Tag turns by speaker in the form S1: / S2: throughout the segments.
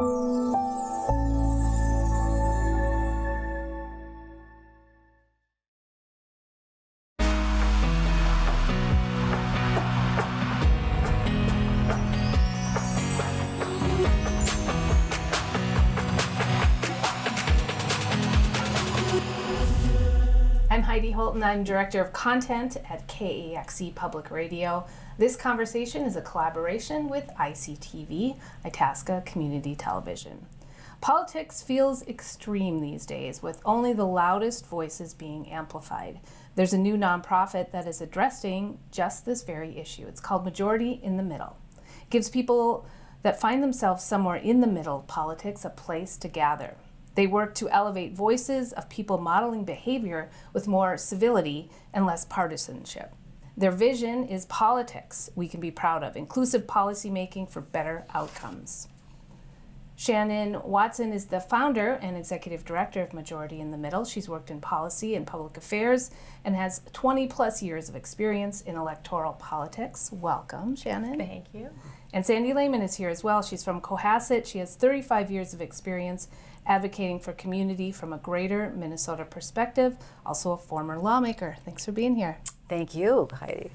S1: I'm Heidi Holtan. I'm Director of Content at KAXE Public Radio. This conversation is a collaboration with ICTV, Itasca Community Television. Politics feels extreme these days, with only the loudest voices being amplified. There's a new nonprofit that is addressing just this very issue. It's called Majority in the Middle. It gives people that find themselves somewhere in the middle of politics a place to gather. They work to elevate voices of people modeling behavior with more civility and less partisanship. Their vision is politics we can be proud of, inclusive policymaking for better outcomes. Shannon Watson is the founder and executive director of Majority in the Middle. She's worked in policy and public affairs and has 20 plus years of experience in electoral politics. Welcome, Shannon.
S2: Thank you.
S1: And Sandy Layman is here as well. She's from Cohasset. She has 35 years of experience advocating for community from a greater Minnesota perspective, also a former lawmaker. Thanks for being here.
S3: Thank you, Heidi.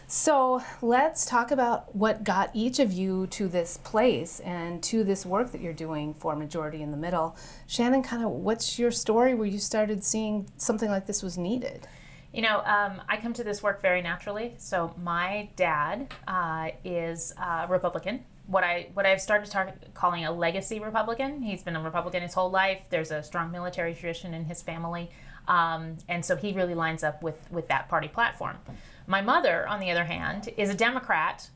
S1: So let's talk about what got each of you to this place and to this work that you're doing for Majority in the Middle. Shannon, kind of what's your story where you started seeing something like this was needed?
S2: You know, I come to this work very naturally. So my dad is a Republican. What I've started calling a legacy Republican. He's been a Republican his whole life. There's a strong military tradition in his family. And so he really lines up with that party platform. My mother, on the other hand, is a Democrat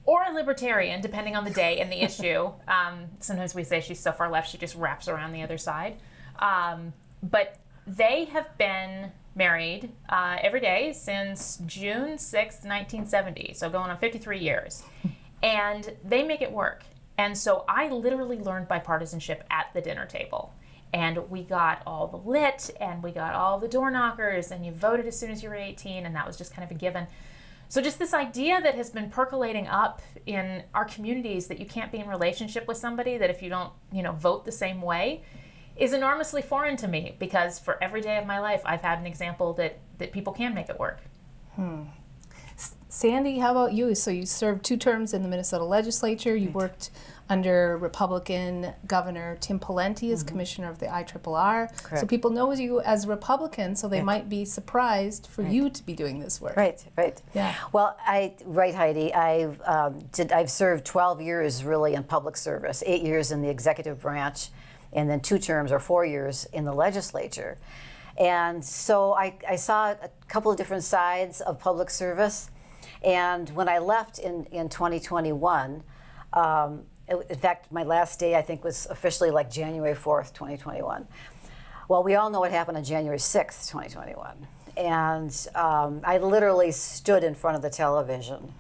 S2: or a Libertarian, depending on the day and the issue. Sometimes we say she's so far left, she just wraps around the other side. But they have been married every day since June 6th, 1970. So going on 53 years. And they make it work. And so I literally learned bipartisanship at the dinner table. And we got all the lit, and we got all the door knockers, and you voted as soon as you were 18, and that was just kind of a given. So just this idea that has been percolating up in our communities that you can't be in relationship with somebody, that if you don't, vote the same way, is enormously foreign to me, because for every day of my life, I've had an example that people can make it work.
S1: Sandy, how about you? So you served 2 terms in the Minnesota legislature. You worked under Republican Governor Tim Pawlenty as commissioner of the IRRR.
S3: Correct.
S1: So people know you as a Republican, so they might be surprised for you to be doing this work.
S3: Right.
S1: Yeah.
S3: Well, Heidi. I've served 12 years really in public service, 8 years in the executive branch, and then 2 terms or 4 years in the legislature. And so I saw a couple of different sides of public service. And when I left in 2021, in fact, my last day I think was officially like January 4th, 2021. Well, we all know what happened on January 6th, 2021. And I literally stood in front of the television.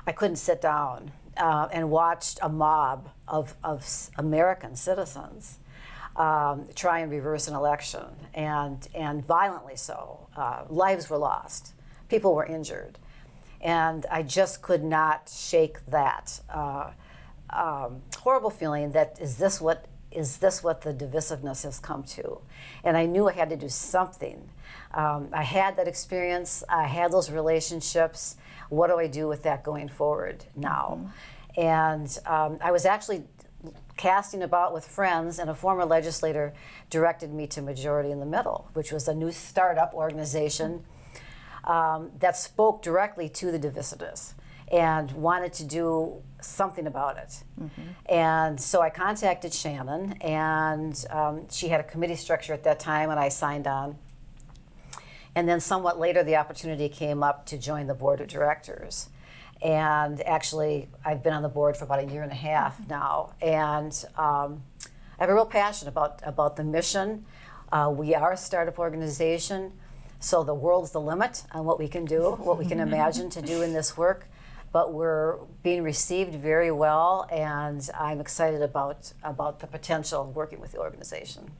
S3: I couldn't sit down and watched a mob of American citizens try and reverse an election, and violently so. Lives were lost. People were injured. And I just could not shake that horrible feeling that is this what the divisiveness has come to? And I knew I had to do something. I had that experience. I had those relationships. What do I do with that going forward now? And I was actually casting about with friends, and a former legislator directed me to Majority in the Middle, which was a new startup organization that spoke directly to the divisiveness and wanted to do something about it. And so I contacted Shannon, and she had a committee structure at that time, and I signed on. And then somewhat later, the opportunity came up to join the board of directors. And actually, I've been on the board for about 1.5 years now, and I have a real passion about the mission. We are a startup organization, so the world's the limit on what we can do, what we can imagine to do in this work. But we're being received very well, and I'm excited about the potential of working with the organization.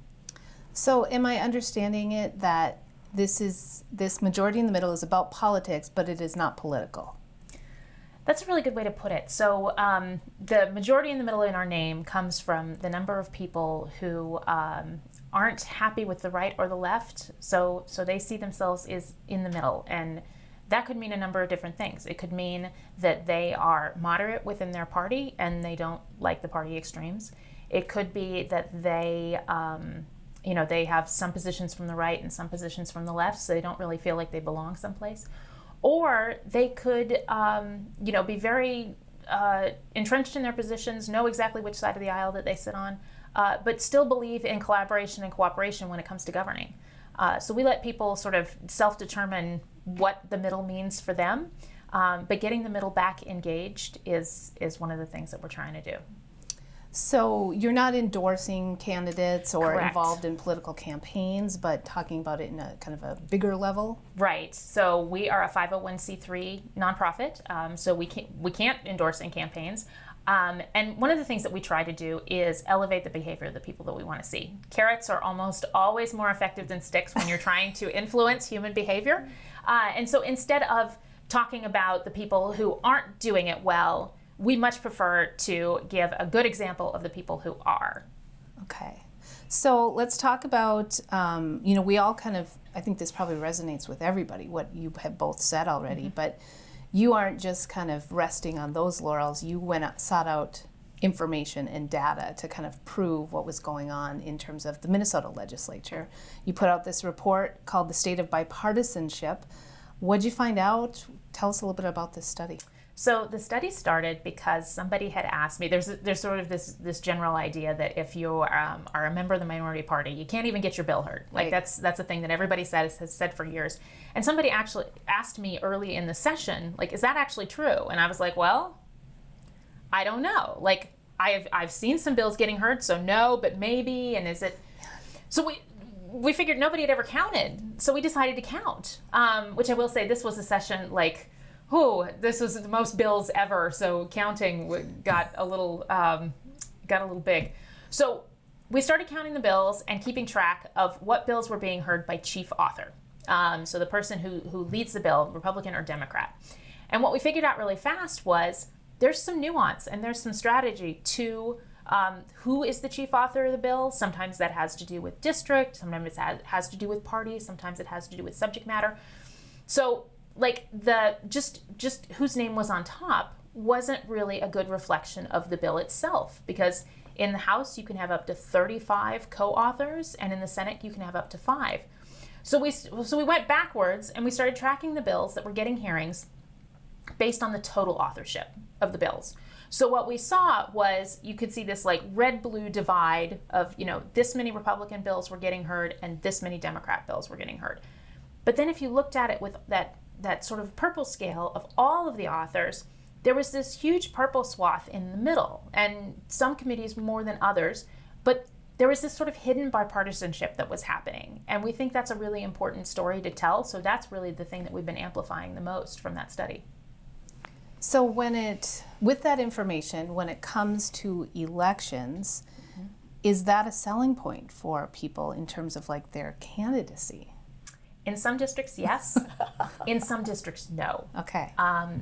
S1: So am I understanding it that this Majority in the Middle is about politics, but it is not political?
S2: That's a really good way to put it. So the majority in the middle in our name comes from the number of people who aren't happy with the right or the left. So they see themselves as in the middle. And that could mean a number of different things. It could mean that they are moderate within their party and they don't like the party extremes. It could be that they, they have some positions from the right and some positions from the left, so they don't really feel like they belong someplace. Or they could, be very entrenched in their positions, know exactly which side of the aisle that they sit on, but still believe in collaboration and cooperation when it comes to governing. So we let people sort of self-determine what the middle means for them, but getting the middle back engaged is one of the things that we're trying to do.
S1: So you're not endorsing candidates or
S2: Correct.
S1: involved in political campaigns, but talking about it in a kind of a bigger level?
S2: Right. So we are a 501c3 nonprofit, so we can't endorse in campaigns. And one of the things that we try to do is elevate the behavior of the people that we want to see. Carrots are almost always more effective than sticks when you're trying to influence human behavior. And so instead of talking about the people who aren't doing it well, we much prefer to give a good example of the people who are.
S1: Okay. So let's talk about, we all kind of, I think this probably resonates with everybody, what you have both said already, but you aren't just kind of resting on those laurels. You sought out information and data to kind of prove what was going on in terms of the Minnesota legislature. You put out this report called The State of Bipartisanship. What'd you find out? Tell us a little bit about this study.
S2: So the study started because somebody had asked me, there's sort of this general idea that if you are a member of the minority party, you can't even get your bill heard. Like
S1: Right.
S2: that's a thing that everybody has said for years. And somebody actually asked me early in the session, like, is that actually true? And I was like, well, I don't know. Like, I've seen some bills getting heard, so no, but maybe, and is it? So we figured nobody had ever counted, so we decided to count, which I will say, this was a session like, this was the most bills ever, so counting got a little big. So we started counting the bills and keeping track of what bills were being heard by chief author. So the person who leads the bill, Republican or Democrat. And what we figured out really fast was there's some nuance and there's some strategy to who is the chief author of the bill. Sometimes that has to do with district, sometimes it has to do with party, sometimes it has to do with subject matter. So like just whose name was on top wasn't really a good reflection of the bill itself, because in the House you can have up to 35 co-authors and in the Senate you can have up to 5. So we went backwards and we started tracking the bills that were getting hearings based on the total authorship of the bills. So what we saw was you could see this like red-blue divide of, this many Republican bills were getting heard and this many Democrat bills were getting heard. But then if you looked at it with that sort of purple scale of all of the authors, there was this huge purple swath in the middle, and some committees more than others, but there was this sort of hidden bipartisanship that was happening. And we think that's a really important story to tell, so that's really the thing that we've been amplifying the most from that study.
S1: So with that information, when it comes to elections, is that a selling point for people in terms of like their candidacy?
S2: In some districts, yes. In some districts, no.
S1: Okay.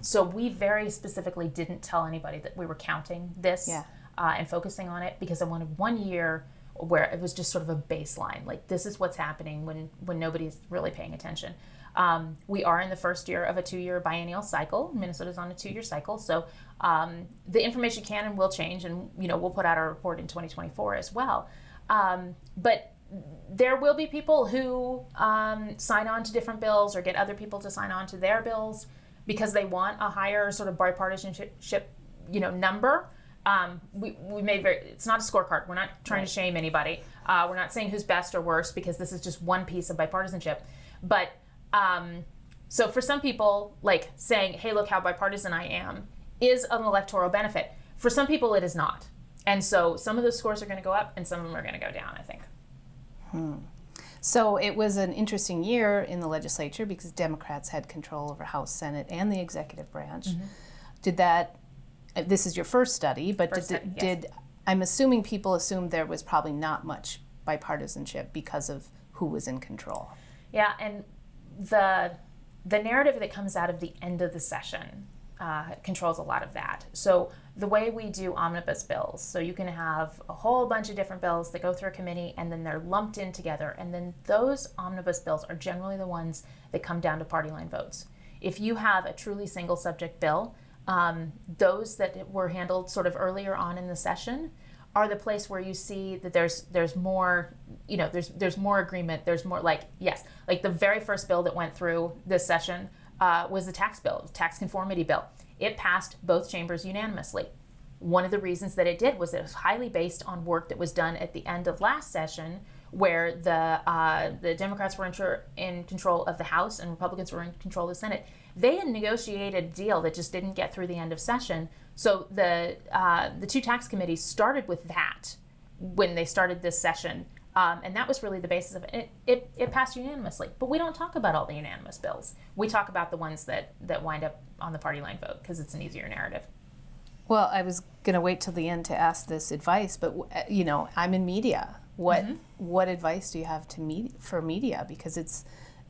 S2: So we very specifically didn't tell anybody that we were counting this and focusing on it, because I wanted 1 year where it was just sort of a baseline. Like, this is what's happening when nobody's really paying attention. We are in the first year of a 2-year biennial cycle. Minnesota's on a 2-year cycle. So the information can and will change, and we'll put out our report in 2024 as well. But there will be people who sign on to different bills or get other people to sign on to their bills because they want a higher sort of bipartisanship, number. It's not a scorecard. We're not trying to shame anybody. We're not saying who's best or worst, because this is just one piece of bipartisanship. But so for some people, like saying, hey, look how bipartisan I am, is an electoral benefit. For some people, it is not. And so some of those scores are going to go up and some of them are going to go down, I think.
S1: So it was an interesting year in the legislature because Democrats had control over House, Senate, and the executive branch. This is your first study, but I'm assuming people assumed there was probably not much bipartisanship because of who was in control.
S2: Yeah, and the narrative that comes out of the end of the session controls a lot of that. So the way we do omnibus bills, so you can have a whole bunch of different bills that go through a committee and then they're lumped in together, and then those omnibus bills are generally the ones that come down to party line votes. If you have a truly single subject bill, those that were handled sort of earlier on in the session are the place where you see that there's more, there's more agreement, there's more like the very first bill that went through this session was the tax bill, tax conformity bill. It passed both chambers unanimously. One of the reasons that it did was that it was highly based on work that was done at the end of last session, where the Democrats were in control of the House and Republicans were in control of the Senate. They had negotiated a deal that just didn't get through the end of session. So the two tax committees started with that when they started this session. And that was really the basis of it. It passed unanimously. But we don't talk about all the unanimous bills. We talk about the ones that wind up on the party line vote because it's an easier narrative.
S1: Well, I was going to wait till the end to ask this advice, but I'm in media. What advice do you have for media? Because it's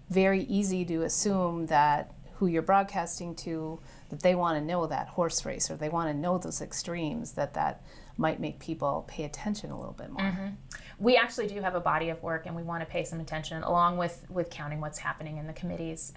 S1: very easy to assume that who you're broadcasting to, that they want to know that horse race or they want to know those extremes, that might make people pay attention a little bit more.
S2: Mm-hmm. We actually do have a body of work, and we want to pay some attention, along with counting what's happening in the committees.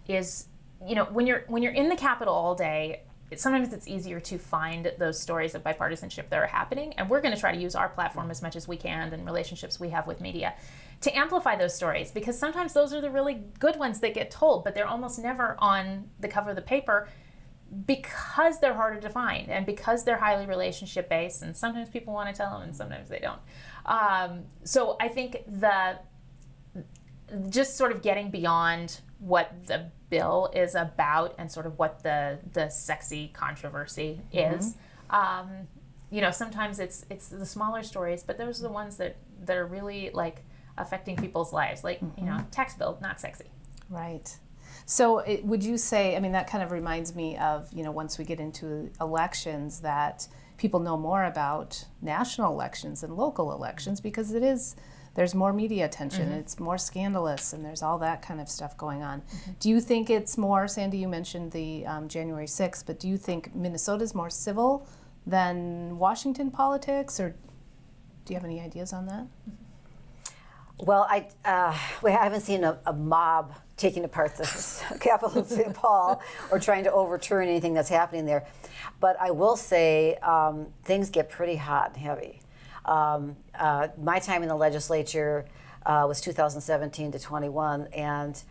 S2: When you're in the Capitol all day, sometimes it's easier to find those stories of bipartisanship that are happening, and we're going to try to use our platform as much as we can and relationships we have with media to amplify those stories, because sometimes those are the really good ones that get told, but they're almost never on the cover of the paper because they're harder to find and because they're highly relationship based, and sometimes people want to tell them and sometimes they don't. So I think just sort of getting beyond what the bill is about and sort of what the sexy controversy is. Sometimes it's the smaller stories, but those are the ones that are really like affecting people's lives. Like, tax bill, not sexy.
S1: Right. So would you say, that kind of reminds me of, once we get into elections, that people know more about national elections than local elections because there's more media attention, it's more scandalous, and there's all that kind of stuff going on. Do you think it's more, Sandy, you mentioned the January 6th, but do you think Minnesota's more civil than Washington politics, or do you have any ideas on that?
S3: Well, I haven't seen a mob taking apart the Capitol of St. Paul or trying to overturn anything that's happening there. But I will say things get pretty hot and heavy. My time in the legislature was 2017 to 21, and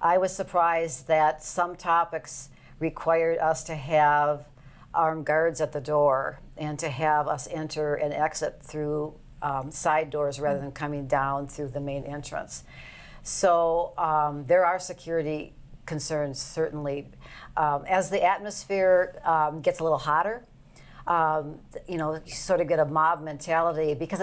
S3: I was surprised that some topics required us to have armed guards at the door and to have us enter and exit through side doors rather than coming down through the main entrance. So there are security concerns, certainly. As the atmosphere gets a little hotter, you sort of get a mob mentality because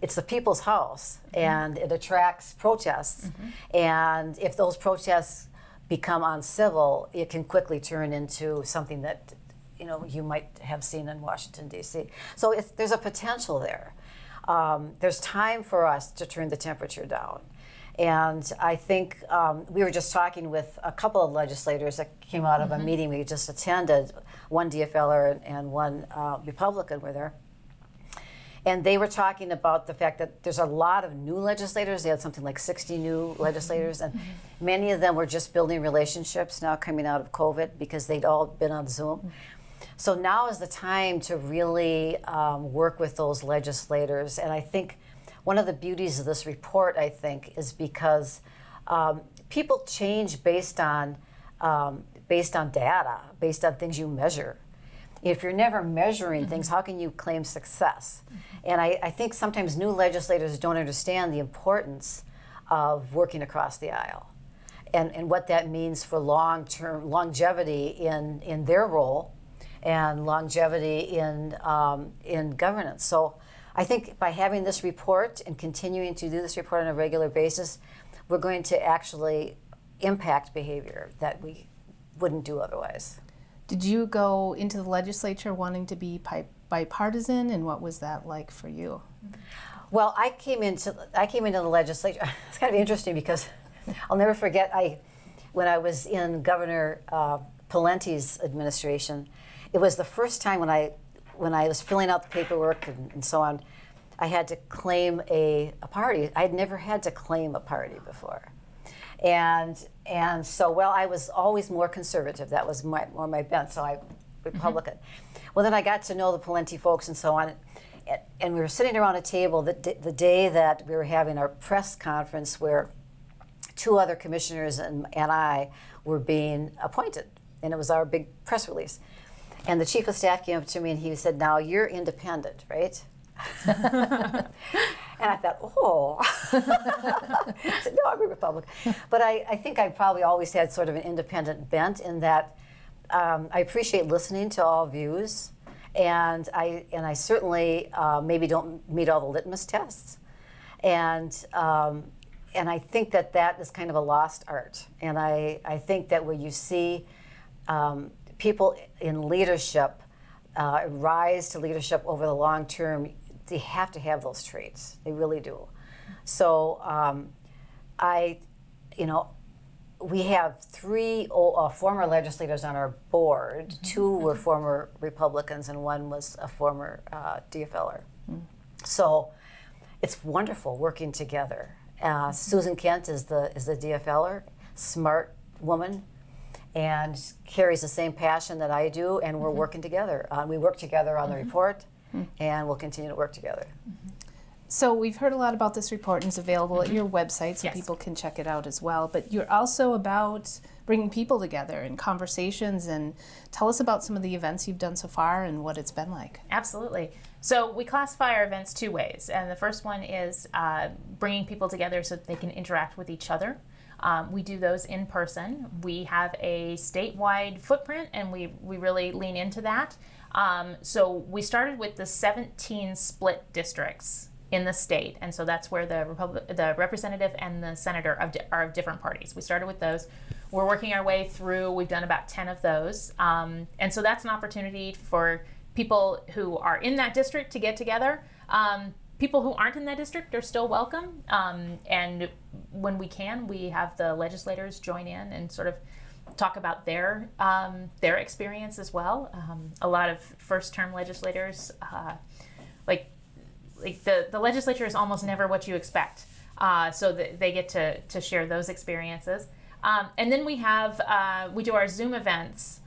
S3: it's the people's house and it attracts protests. And if those protests become uncivil, it can quickly turn into something that you might have seen in Washington, D.C. So there's a potential there. There's time for us to turn the temperature down. And I think we were just talking with a couple of legislators that came out of a meeting we just attended. One DFLer and one Republican were there. And they were talking about the fact that there's a lot of new legislators. They had something like 60 new legislators, and many of them were just building relationships now coming out of COVID because they'd all been on Zoom. So now is the time to really work with those legislators. And I think one of the beauties of this report, I think, is because people change based on data, based on things you measure. If you're never measuring things, how can you claim success? And I think sometimes new legislators don't understand the importance of working across the aisle and what that means for long-term longevity in their role and longevity in governance. So I think by having this report and continuing to do this report on a regular basis, we're going to actually impact behavior that we wouldn't do otherwise.
S1: Did you go into the legislature wanting to be bipartisan, and what was that like for you?
S3: Well, I came into the legislature. It's kind of interesting because I'll never forget when I was in Governor Pawlenty's administration, it was the first time when I was filling out the paperwork and so on, I had to claim a party. I'd never had to claim a party before. And so, well, I was always more conservative. That was more my bent, so I Republican. Mm-hmm. Well, then I got to know the Pawlenty folks and so on. And we were sitting around a table the day that we were having our press conference where 2 other commissioners and I were being appointed. And it was our big press release. And the chief of staff came up to me and he said, now you're independent, right? And I thought, oh. I said, no, I'm a Republican. But I think I probably always had sort of an independent bent in that I appreciate listening to all views. And I certainly maybe don't meet all the litmus tests. And I think that is kind of a lost art. And I think that where you see people in leadership rise to leadership over the long term, they have to have those traits. They really do. So we have 3 former legislators on our board. 2 were former Republicans and 1 was a former DFLer. So it's wonderful working together. Susan Kent is the DFLer, smart woman, and carries the same passion that I do, and we're working together. We work together on the report, and we'll continue to work together.
S1: So we've heard a lot about this report, and it's available at your website, so
S2: Yes.
S1: people can check it out as well. But you're also about bringing people together in conversations, and tell us about some of the events you've done so far and what it's been like.
S2: Absolutely. So we classify our events 2 ways, and the first one is bringing people together so that they can interact with each other. We do those in person. We have a statewide footprint, and we really lean into that. So we started with the 17 split districts in the state, and so that's where the representative and the senator are of different parties. We started with those. We're working our way through. We've done about 10 of those, and so that's an opportunity for people who are in that district to get together. People who aren't in that district are still welcome, and when we can, we have the legislators join in and sort of talk about their experience as well. A lot of first-term legislators, like the legislature is almost never what you expect, so they get to share those experiences. And then we do our Zoom events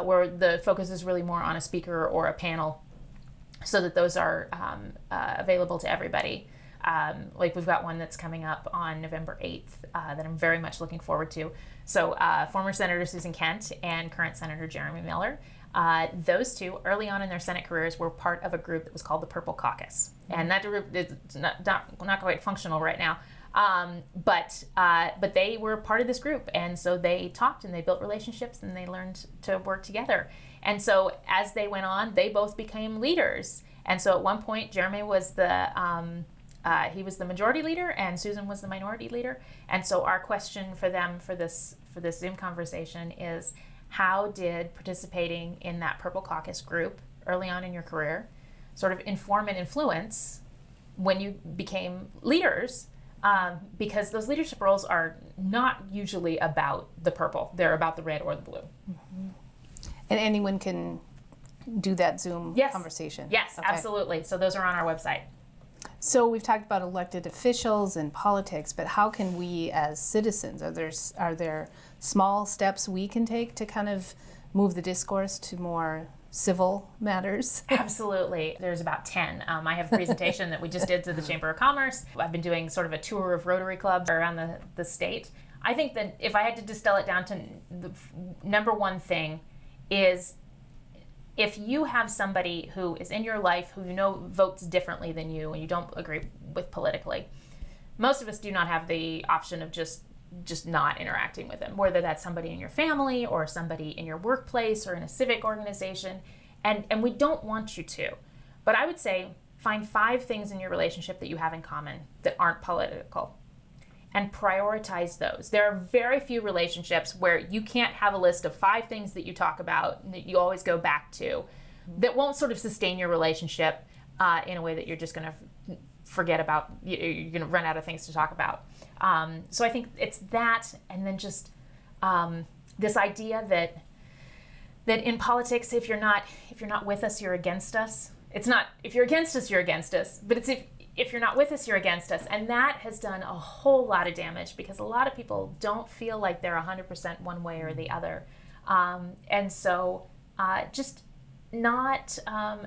S2: where the focus is really more on a speaker or a panel, so that those are available to everybody. Like we've got one that's coming up on November 8th that I'm very much looking forward to. So former Senator Susan Kent and current Senator Jeremy Miller, those 2, early on in their Senate careers, were part of a group that was called the Purple Caucus. And that group is not quite functional right now. But they were part of this group, and so they talked and they built relationships and they learned to work together. And so as they went on, they both became leaders. And so at one point, Jeremy was he was the majority leader, and Susan was the minority leader. And so our question for them for this Zoom conversation is, how did participating in that Purple Caucus group early on in your career sort of inform and influence when you became leaders? Because those leadership roles are not usually about the purple. They're about the red or the blue.
S1: Mm-hmm. And anyone can do that Zoom conversation?
S2: Yes, okay. Absolutely. So those are on our website.
S1: So we've talked about elected officials and politics, but how can we as citizens, are there small steps we can take to kind of move the discourse to more civil matters?
S2: Absolutely. There's about 10. I have a presentation that we just did to the Chamber of Commerce. I've been doing sort of a tour of Rotary clubs around the state. I think that if I had to distill it down to the number one thing is, if you have somebody who is in your life who you know votes differently than you and you don't agree with politically, most of us do not have the option of just not interacting with them, whether that's somebody in your family or somebody in your workplace or in a civic organization, and we don't want you to. But I would say find 5 things in your relationship that you have in common that aren't political, and prioritize those. There are very few relationships where you can't have a list of 5 things that you talk about and that you always go back to that won't sort of sustain your relationship in a way that you're just going to forget about, you're going to run out of things to talk about. So I think it's that, and then just this idea that that in politics, if you're not with us, you're against us. It's not if you're against us, you're against us, but it's if you're not with us, you're against us. And that has done a whole lot of damage because a lot of people don't feel like they're 100% one way or the other. And so just not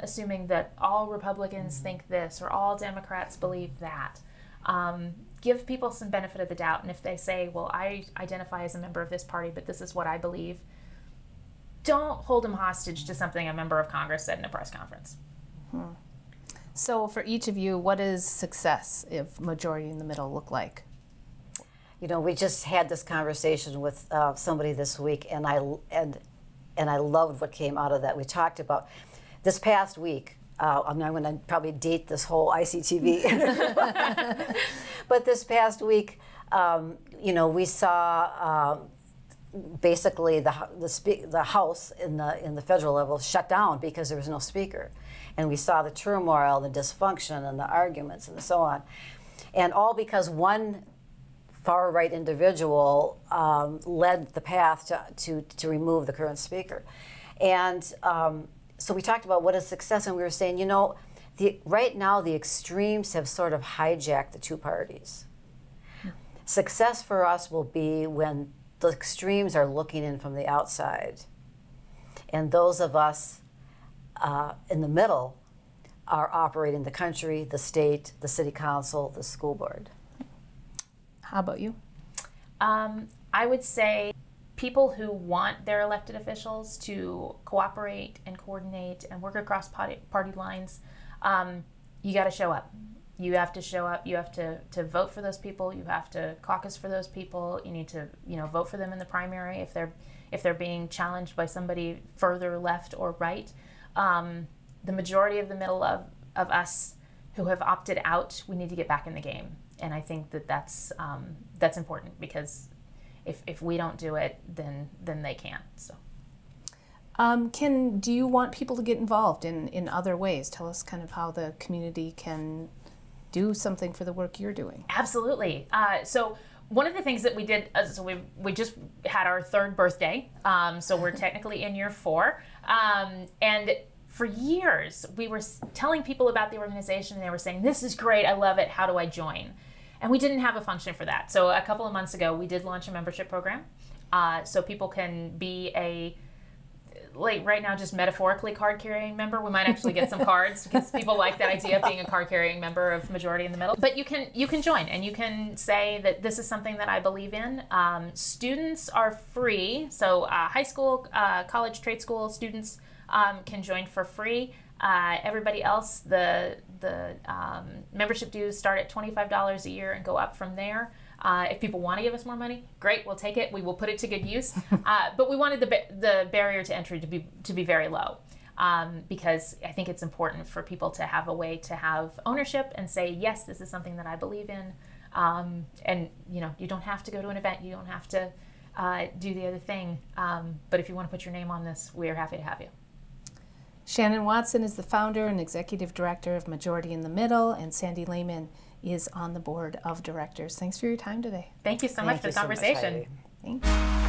S2: assuming that all Republicans think this or all Democrats believe that. Give people some benefit of the doubt. And if they say, well, I identify as a member of this party, but this is what I believe, don't hold them hostage to something a member of Congress said in a press conference.
S1: So for each of you, what does success, if majority in the middle, look like?
S3: You know, we just had this conversation with somebody this week, and I loved what came out of that. We talked about this past week. I'm going to probably date this whole ICTV, but this past week, you know, we saw basically the House in the federal level shut down because there was no speaker, and we saw the turmoil, the dysfunction, and the arguments, and so on, and all because one far-right individual led the path to remove the current speaker. And so we talked about what is success, and we were saying, you know, right now the extremes have sort of hijacked the two parties. Success for us will be when the extremes are looking in from the outside, and those of us in the middle are operating the country, the state, the city council, the school board.
S1: How about you?
S2: I would say people who want their elected officials to cooperate and coordinate and work across party lines, you got to show up. You have to show up. You have to vote for those people. You have to caucus for those people. You need to, you know, vote for them in the primary if they're being challenged by somebody further left or right. The majority of the middle of us who have opted out, we need to get back in the game. And I think that's important because if we don't do it, then they can't. So,
S1: do you want people to get involved in other ways? Tell us kind of how the community can do something for the work you're doing.
S2: Absolutely. So one of the things that we did, so we just had our third birthday. So we're technically in year 4, and for years we were telling people about the organization, and they were saying, "This is great. I love it. How do I join?" And we didn't have a function for that. So a couple of months ago, we did launch a membership program. So people can be like right now, just metaphorically card-carrying member. We might actually get some cards because people like that idea of being a card-carrying member of majority in the middle. But you can join, and you can say that this is something that I believe in. Students are free. So high school, college, trade school students can join for free. Everybody else, the membership dues start at $25 a year and go up from there. If people want to give us more money, great, we'll take it. We will put it to good use. But we wanted the barrier to entry to be very low, because I think it's important for people to have a way to have ownership and say, yes, this is something that I believe in. And you know, you don't have to go to an event. You don't have to do the other thing. But if you want to put your name on this, we are happy to have you.
S1: Shannon Watson is the founder and executive director of Majority in the Middle, and Sandy Layman is on the board of directors. Thanks for your time today.
S2: Thank you so much for the conversation.
S3: Thank you.